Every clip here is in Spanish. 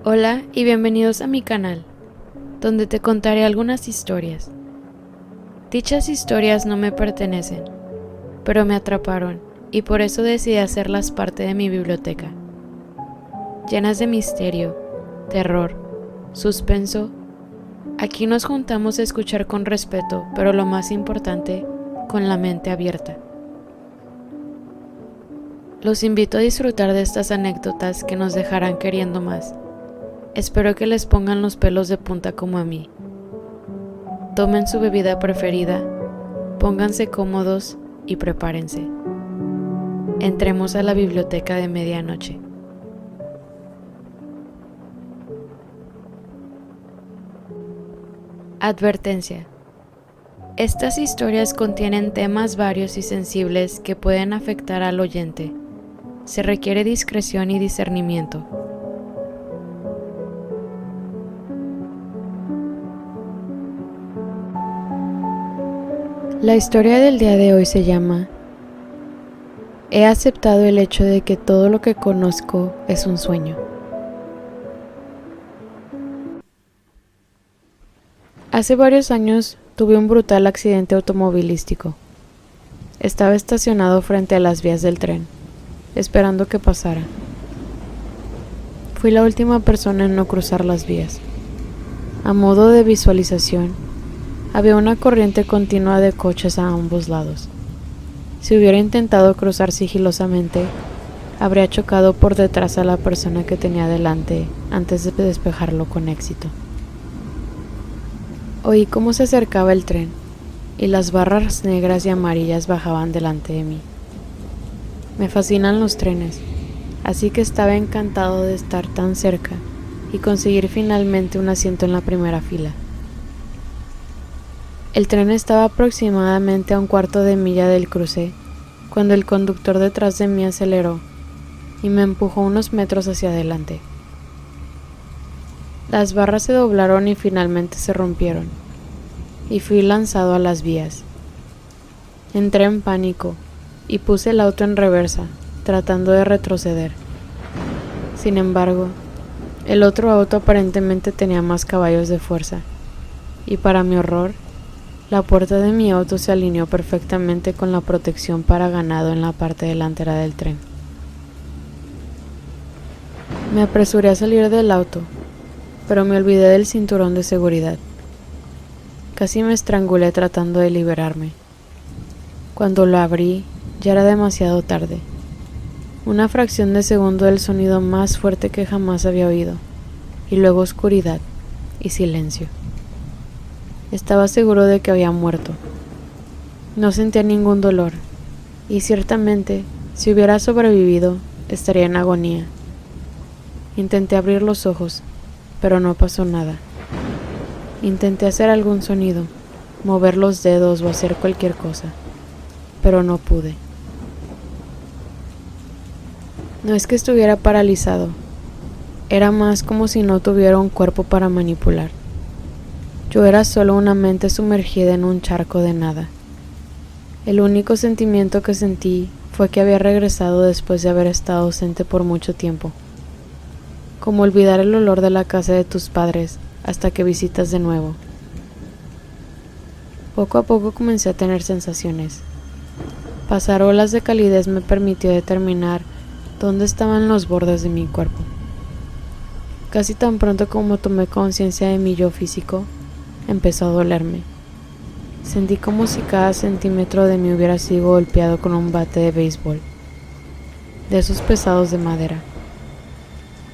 Hola y bienvenidos a mi canal, donde te contaré algunas historias. Dichas historias no me pertenecen, pero me atraparon y por eso decidí hacerlas parte de mi biblioteca. Llenas de misterio, terror, suspenso, aquí nos juntamos a escuchar con respeto, pero lo más importante, con la mente abierta. Los invito a disfrutar de estas anécdotas que nos dejarán queriendo más. Espero que les pongan los pelos de punta como a mí. Tomen su bebida preferida, pónganse cómodos y prepárense. Entremos a la biblioteca de medianoche. Advertencia. Estas historias contienen temas varios y sensibles que pueden afectar al oyente. Se requiere discreción y discernimiento. La historia del día de hoy se llama He aceptado el hecho de que todo lo que conozco es un sueño. Hace varios años tuve un brutal accidente automovilístico. Estaba estacionado frente a las vías del tren, esperando que pasara. Fui la última persona en no cruzar las vías. A modo de visualización, había una corriente continua de coches a ambos lados. Si hubiera intentado cruzar sigilosamente, habría chocado por detrás a la persona que tenía delante antes de despejarlo con éxito. Oí cómo se acercaba el tren y las barras negras y amarillas bajaban delante de mí. Me fascinan los trenes, así que estaba encantado de estar tan cerca y conseguir finalmente un asiento en la primera fila. El tren estaba aproximadamente a un cuarto de milla del cruce cuando el conductor detrás de mí aceleró y me empujó unos metros hacia adelante. Las barras se doblaron y finalmente se rompieron, y fui lanzado a las vías. Entré en pánico y puse el auto en reversa, tratando de retroceder. Sin embargo, el otro auto aparentemente tenía más caballos de fuerza, y para mi horror, la puerta de mi auto se alineó perfectamente con la protección para ganado en la parte delantera del tren. Me apresuré a salir del auto, pero me olvidé del cinturón de seguridad. Casi me estrangulé tratando de liberarme. Cuando lo abrí, ya era demasiado tarde. Una fracción de segundo del sonido más fuerte que jamás había oído, y luego oscuridad y silencio. Estaba seguro de que había muerto. No sentía ningún dolor, y ciertamente, si hubiera sobrevivido, estaría en agonía. Intenté abrir los ojos, pero no pasó nada. Intenté hacer algún sonido, mover los dedos o hacer cualquier cosa, pero no pude. No es que estuviera paralizado, era más como si no tuviera un cuerpo para manipular. Yo era solo una mente sumergida en un charco de nada. El único sentimiento que sentí fue que había regresado después de haber estado ausente por mucho tiempo. Como olvidar el olor de la casa de tus padres hasta que visitas de nuevo. Poco a poco comencé a tener sensaciones. Pasar olas de calidez me permitió determinar dónde estaban los bordes de mi cuerpo. Casi tan pronto como tomé conciencia de mi yo físico, empezó a dolerme. Sentí como si cada centímetro de mí hubiera sido golpeado con un bate de béisbol, de esos pesados de madera.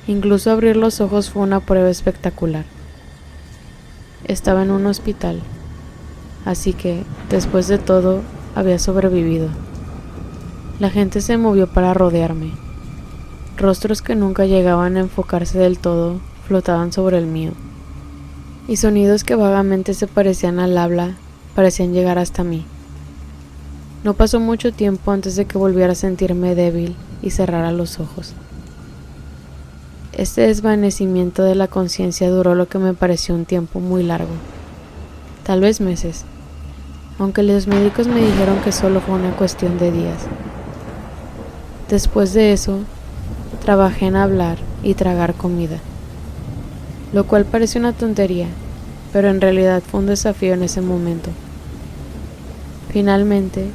Incluso abrir los ojos fue una prueba espectacular. Estaba en un hospital, así que, después de todo, había sobrevivido. La gente se movió para rodearme. Rostros que nunca llegaban a enfocarse del todo flotaban sobre el mío, y sonidos que vagamente se parecían al habla parecían llegar hasta mí. No pasó mucho tiempo antes de que volviera a sentirme débil y cerrara los ojos. Este desvanecimiento de la conciencia duró lo que me pareció un tiempo muy largo, tal vez meses, aunque los médicos me dijeron que solo fue una cuestión de días. Después de eso, trabajé en hablar y tragar comida. lo cual parece una tontería, pero en realidad fue un desafío en ese momento. Finalmente,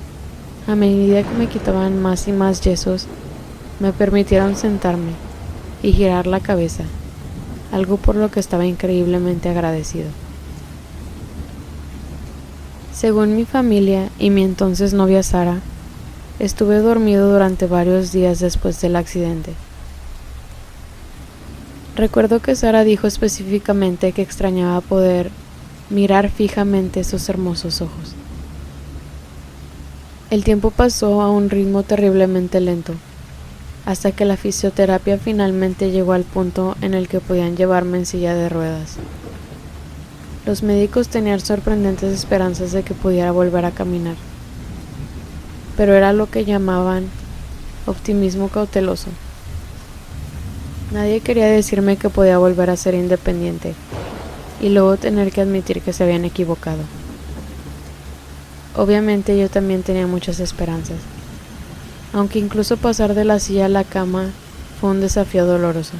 a medida que me quitaban más y más yesos, me permitieron sentarme y girar la cabeza, algo por lo que estaba increíblemente agradecido. Según mi familia y mi entonces novia Sara, estuve dormido durante varios días después del accidente. Recuerdo que Sara dijo específicamente que extrañaba poder mirar fijamente esos hermosos ojos. El tiempo pasó a un ritmo terriblemente lento, hasta que la fisioterapia finalmente llegó al punto en el que podían llevarme en silla de ruedas. Los médicos tenían sorprendentes esperanzas de que pudiera volver a caminar, pero era lo que llamaban optimismo cauteloso. Nadie quería decirme que podía volver a ser independiente y luego tener que admitir que se habían equivocado. Obviamente yo también tenía muchas esperanzas, aunque incluso pasar de la silla a la cama fue un desafío doloroso.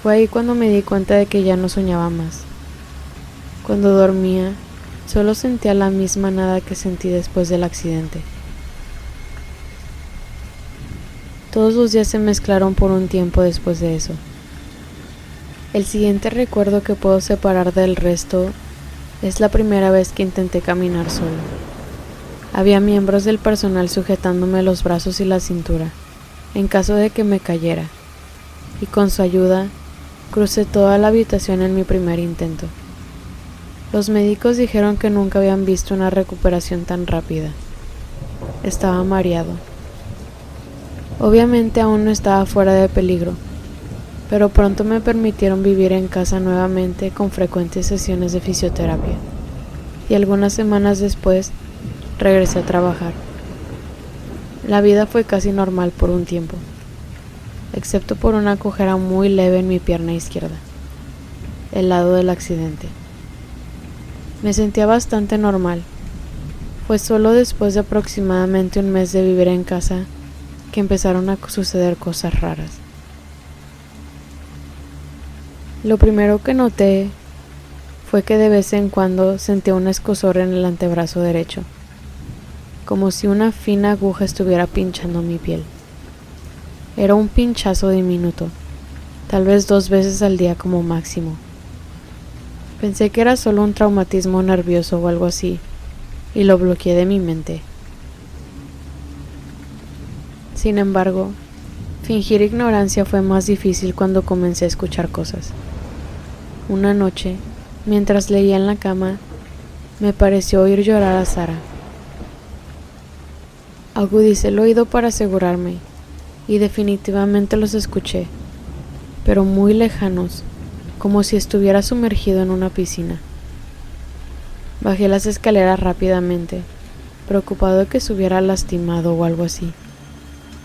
Fue ahí cuando me di cuenta de que ya no soñaba más. Cuando dormía, solo sentía la misma nada que sentí después del accidente. Todos los días se mezclaron por un tiempo después de eso. El siguiente recuerdo que puedo separar del resto es la primera vez que intenté caminar solo. Había miembros del personal sujetándome los brazos y la cintura, en caso de que me cayera, y con su ayuda, crucé toda la habitación en mi primer intento. Los médicos dijeron que nunca habían visto una recuperación tan rápida. Estaba mareado. Obviamente aún no estaba fuera de peligro, pero pronto me permitieron vivir en casa nuevamente con frecuentes sesiones de fisioterapia, y algunas semanas después regresé a trabajar. La vida fue casi normal por un tiempo, excepto por una cojera muy leve en mi pierna izquierda, el lado del accidente. Me sentía bastante normal. Fue solo después de aproximadamente un mes de vivir en casa que empezaron a suceder cosas raras. Lo primero que noté fue que de vez en cuando sentía un escozor en el antebrazo derecho, como si una fina aguja estuviera pinchando mi piel. Era un pinchazo diminuto, tal vez 2 veces al día como máximo. Pensé que era solo un traumatismo nervioso o algo así, y lo bloqueé de mi mente. Sin embargo, fingir ignorancia fue más difícil cuando comencé a escuchar cosas. Una noche, mientras leía en la cama, me pareció oír llorar a Sara. Agudicé el oído para asegurarme, y definitivamente los escuché, pero muy lejanos, como si estuviera sumergido en una piscina. Bajé las escaleras rápidamente, preocupado de que se hubiera lastimado o algo así,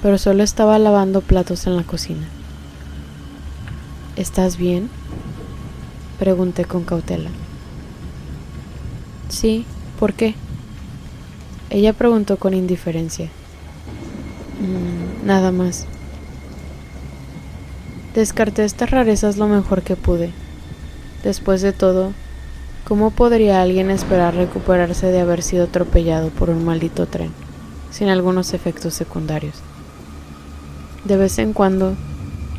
pero solo estaba lavando platos en la cocina. ¿Estás bien?, pregunté con cautela. Sí, ¿por qué?, ella preguntó con indiferencia. Nada más. Descarté estas rarezas lo mejor que pude. Después de todo, ¿cómo podría alguien esperar recuperarse de haber sido atropellado por un maldito tren, sin algunos efectos secundarios? De vez en cuando,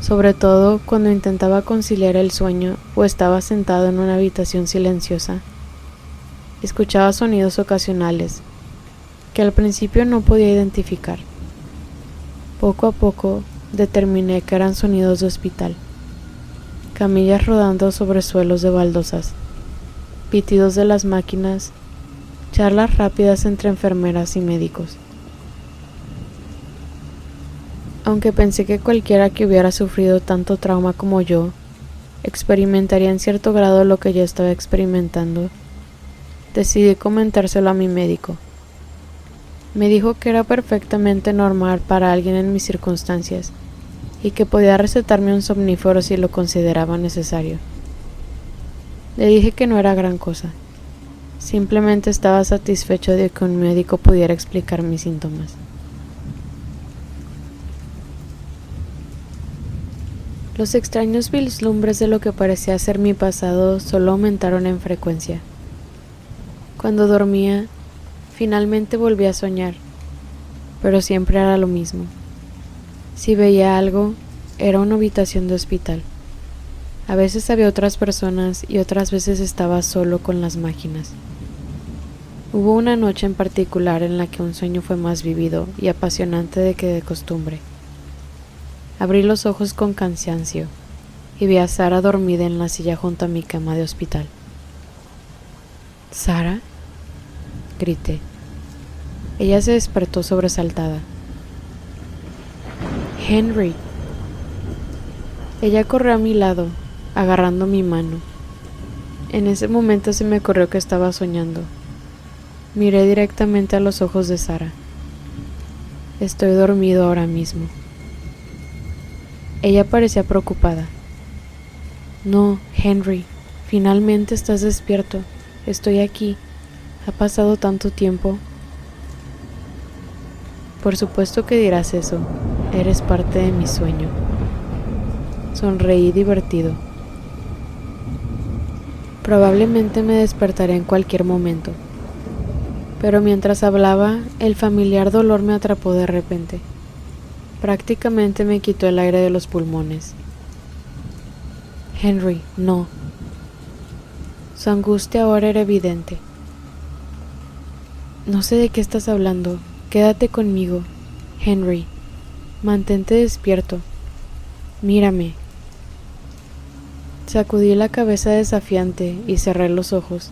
sobre todo cuando intentaba conciliar el sueño o estaba sentado en una habitación silenciosa, escuchaba sonidos ocasionales que al principio no podía identificar. Poco a poco determiné que eran sonidos de hospital, camillas rodando sobre suelos de baldosas, pitidos de las máquinas, charlas rápidas entre enfermeras y médicos. Aunque pensé que cualquiera que hubiera sufrido tanto trauma como yo experimentaría en cierto grado lo que yo estaba experimentando, decidí comentárselo a mi médico. Me dijo que era perfectamente normal para alguien en mis circunstancias y que podía recetarme un somnífero si lo consideraba necesario. Le dije que no era gran cosa, simplemente estaba satisfecho de que un médico pudiera explicar mis síntomas. Los extraños vislumbres de lo que parecía ser mi pasado solo aumentaron en frecuencia. Cuando dormía, finalmente volví a soñar, pero siempre era lo mismo. Si veía algo, era una habitación de hospital. A veces había otras personas y otras veces estaba solo con las máquinas. Hubo una noche en particular en la que un sueño fue más vívido y apasionante de que de costumbre. Abrí los ojos con cansancio y vi a Sara dormida en la silla junto a mi cama de hospital. ¿Sara?, grité. Ella se despertó sobresaltada. Henry. Ella corrió a mi lado, agarrando mi mano. En ese momento se me ocurrió que estaba soñando. Miré directamente a los ojos de Sara. Estoy dormido ahora mismo. Ella parecía preocupada. No, Henry, finalmente estás despierto. Estoy aquí. Ha pasado tanto tiempo. Por supuesto que dirás eso. Eres parte de mi sueño. Sonreí divertido. Probablemente me despertaré en cualquier momento. Pero mientras hablaba, el familiar dolor me atrapó de repente. Prácticamente me quitó el aire de los pulmones. Henry, no. Su angustia ahora era evidente. No sé de qué estás hablando. Quédate conmigo, Henry. Mantente despierto. Mírame. Sacudí la cabeza desafiante y cerré los ojos.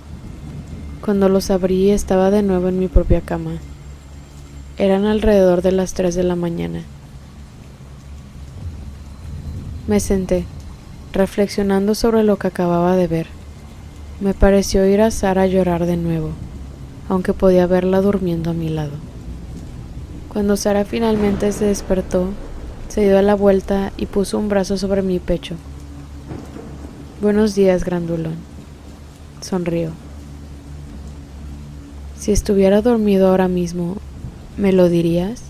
Cuando los abrí estaba de nuevo en mi propia cama. Eran alrededor de las 3 de la mañana. Me senté, reflexionando sobre lo que acababa de ver. Me pareció oír a Sara llorar de nuevo, aunque podía verla durmiendo a mi lado. Cuando Sara finalmente se despertó, se dio la vuelta y puso un brazo sobre mi pecho. Buenos días, grandulón. Sonrió. Si estuviera dormido ahora mismo, ¿me lo dirías?,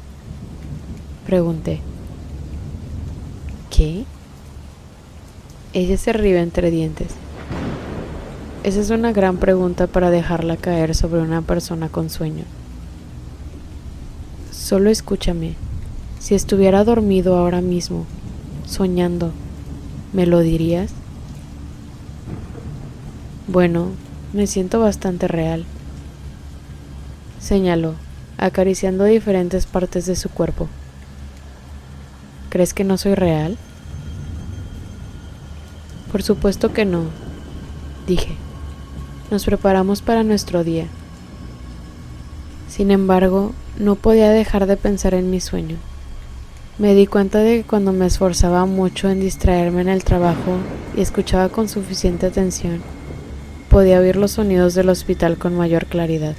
pregunté. ¿Qué? Ella se rió entre dientes. Esa es una gran pregunta para dejarla caer sobre una persona con sueño. Solo escúchame. Si estuviera dormido ahora mismo, soñando, ¿me lo dirías? Bueno, me siento bastante real, señaló, acariciando diferentes partes de su cuerpo. ¿Crees que no soy real? Por supuesto que no, dije. Nos preparamos para nuestro día. Sin embargo, no podía dejar de pensar en mi sueño. Me di cuenta de que cuando me esforzaba mucho en distraerme en el trabajo y escuchaba con suficiente atención, podía oír los sonidos del hospital con mayor claridad.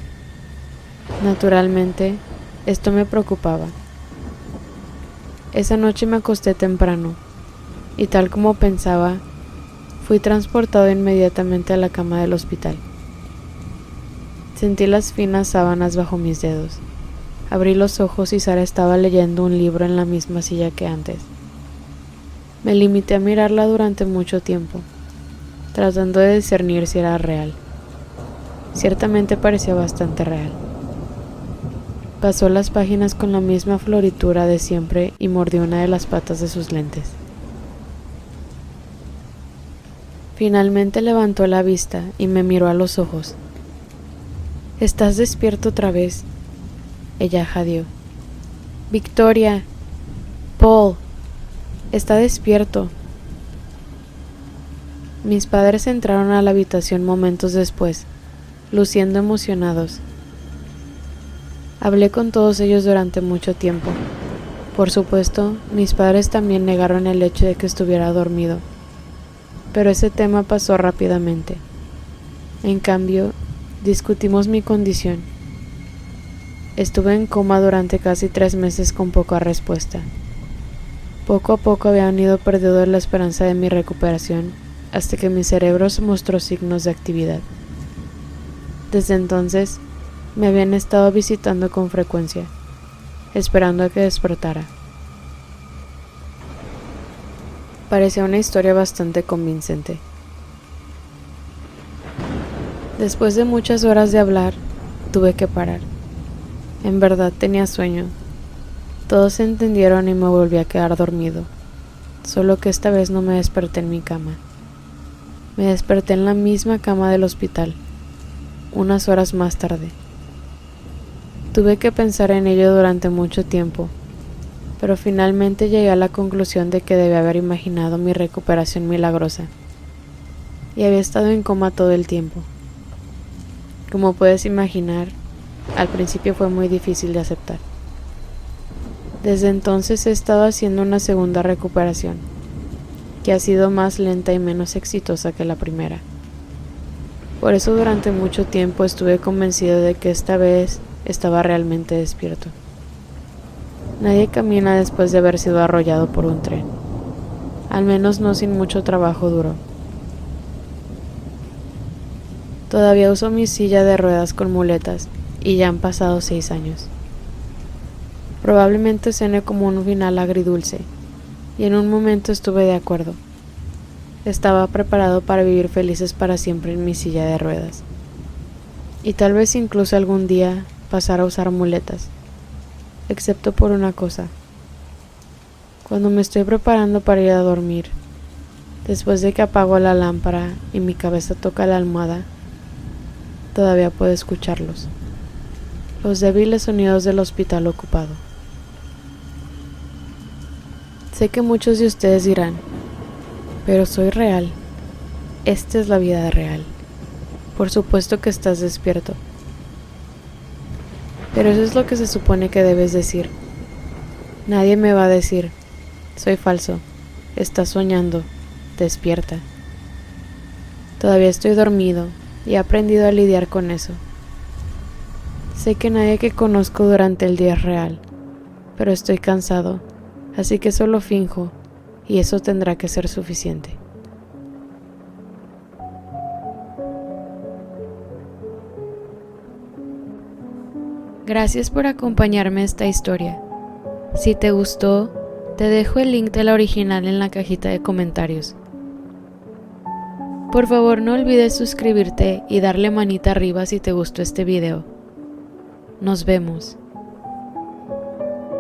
Naturalmente, esto me preocupaba. Esa noche me acosté temprano, y tal como pensaba, fui transportado inmediatamente a la cama del hospital. Sentí las finas sábanas bajo mis dedos. Abrí los ojos y Sara estaba leyendo un libro en la misma silla que antes. Me limité a mirarla durante mucho tiempo, tratando de discernir si era real. Ciertamente parecía bastante real. Pasó las páginas con la misma floritura de siempre y mordió una de las patas de sus lentes. Finalmente levantó la vista y me miró a los ojos. ¿Estás despierto otra vez?, ella jadeó. Victoria, Paul, está despierto. Mis padres entraron a la habitación momentos después, luciendo emocionados. Hablé con todos ellos durante mucho tiempo. Por supuesto, mis padres también negaron el hecho de que estuviera dormido, pero ese tema pasó rápidamente. En cambio, discutimos mi condición. Estuve en coma durante casi 3 meses con poca respuesta. Poco a poco habían ido perdiendo la esperanza de mi recuperación hasta que mi cerebro mostró signos de actividad. Desde entonces, me habían estado visitando con frecuencia, esperando a que despertara. Parecía una historia bastante convincente. Después de muchas horas de hablar, tuve que parar. En verdad tenía sueño. Todos se entendieron y me volví a quedar dormido, solo que esta vez no me desperté en mi cama. Me desperté en la misma cama del hospital, unas horas más tarde. Tuve que pensar en ello durante mucho tiempo, pero finalmente llegué a la conclusión de que debía haber imaginado mi recuperación milagrosa, y había estado en coma todo el tiempo. Como puedes imaginar, al principio fue muy difícil de aceptar. Desde entonces he estado haciendo una segunda recuperación, que ha sido más lenta y menos exitosa que la primera. Por eso durante mucho tiempo estuve convencido de que esta vez estaba realmente despierto. Nadie camina después de haber sido arrollado por un tren, al menos no sin mucho trabajo duro. Todavía uso mi silla de ruedas con muletas y ya han pasado 6 años. Probablemente suene como un final agridulce, y en un momento estuve de acuerdo. Estaba preparado para vivir felices para siempre en mi silla de ruedas, y tal vez incluso algún día pasar a usar muletas, excepto por una cosa. Cuando me estoy preparando para ir a dormir, después de que apago la lámpara y mi cabeza toca la almohada, todavía puedo escucharlos, los débiles sonidos del hospital ocupado. Sé que muchos de ustedes dirán, pero soy real. Esta es la vida real. Por supuesto que estás despierto. Pero eso es lo que se supone que debes decir. Nadie me va a decir, soy falso, estás soñando, despierta. Todavía estoy dormido y he aprendido a lidiar con eso. Sé que nadie que conozco durante el día es real, pero estoy cansado. Así que solo finjo, y eso tendrá que ser suficiente. Gracias por acompañarme a esta historia. Si te gustó, te dejo el link de la original en la cajita de comentarios. Por favor, no olvides suscribirte y darle manita arriba si te gustó este video. Nos vemos.